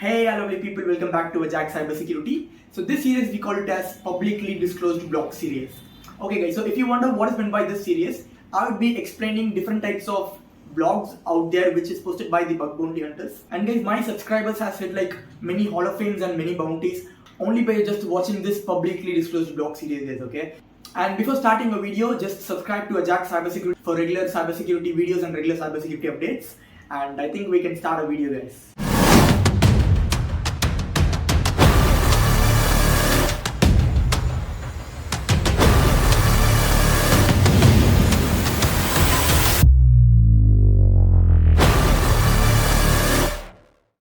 Hey, hello people, welcome back to Ajak Cybersecurity. So this series we call it as publicly disclosed block series. Okay guys, so if you wonder what is meant by this series, I would be explaining different types of blogs out there which is posted by the bug bounty hunters. And guys, my subscribers have said like many hall of fames and many bounties only by just watching this publicly disclosed block series guys, okay? And before starting a video, just subscribe to Ajak Cybersecurity for regular cybersecurity videos and regular cybersecurity updates. And I think we can start a video guys.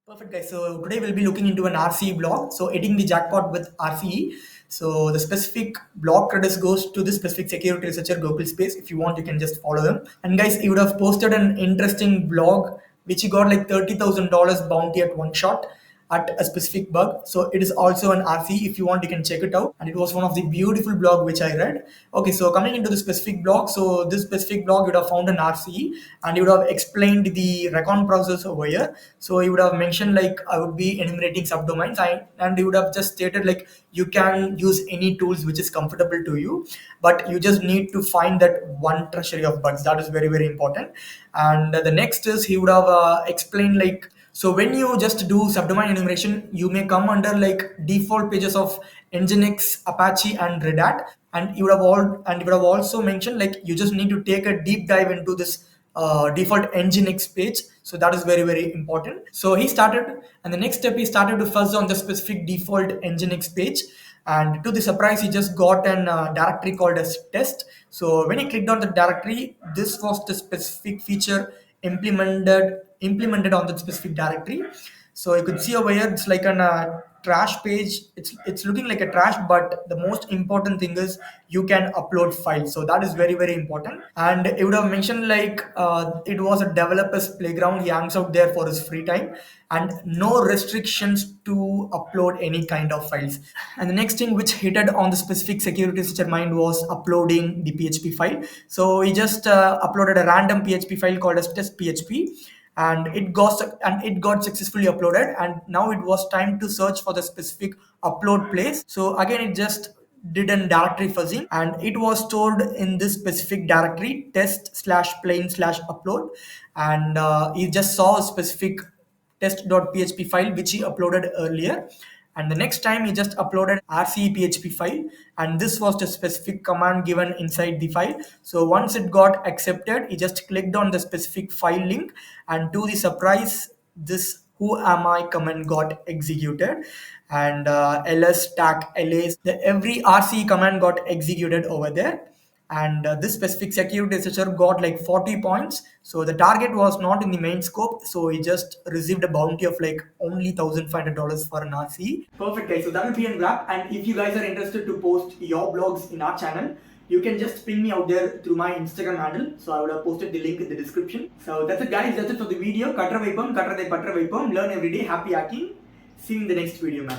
Perfect guys, so today we'll be looking into an RCE block, so hitting the jackpot with RCE. So the specific block credits goes to the specific security researcher Gopal Space. If you want, you can just follow him. And guys, he would have posted an interesting blog which he got like $30,000 bounty at one shot at a specific bug. So it is also an RC. If you want, you can check it out. And it was one of the beautiful blog which I read. Okay, so coming into the specific blog. So this specific blog you would have found an RCE and you would have explained the recon process over here. So you would have mentioned like I would be enumerating subdomains and you would have just stated like you can use any tools which is comfortable to you, but you just need to find that one treasury of bugs. That is very, very important. And the next is he would have explained like, so when you just do subdomain enumeration, you may come under like default pages of Nginx, Apache, and Red Hat. And you would have also mentioned like you just need to take a deep dive into this default Nginx page. So that is very, very important. So he started, and the next step he started to fuzz on the specific default Nginx page. And to the surprise, he just got an directory called as test. So when he clicked on the directory, this was the specific feature implemented on the specific directory. So you could see over here it's like a trash page. It's looking like a trash, but the most important thing is you can upload files. So that is very, very important. And it would have mentioned like it was a developer's playground. He hangs out there for his free time and no restrictions to upload any kind of files. And the next thing which hit on the specific security researcher mind was uploading the PHP file. So he just uploaded a random PHP file called as test PHP, and it got successfully uploaded. And now it was time to search for the specific upload place. So again, it just did an directory fuzzing and it was stored in this specific directory test/plain/upload. And he just saw a specific test.php file which he uploaded earlier. And the next time he just uploaded RCE PHP file, and this was the specific command given inside the file. So once it got accepted, he just clicked on the specific file link, and to the surprise, this whoami command got executed. And ls stack ls, every RCE command got executed over there. And this specific security researcher got like 40 points. So the target was not in the main scope, so he just received a bounty of like only $1,500 for an RC. Perfect guys, so that will be a wrap. And if you guys are interested to post your blogs in our channel, you can just ping me out there through my Instagram handle. So I would have posted the link in the description. So that's it guys, that's it for the video. Learn every day, happy hacking. See you in the next video, man.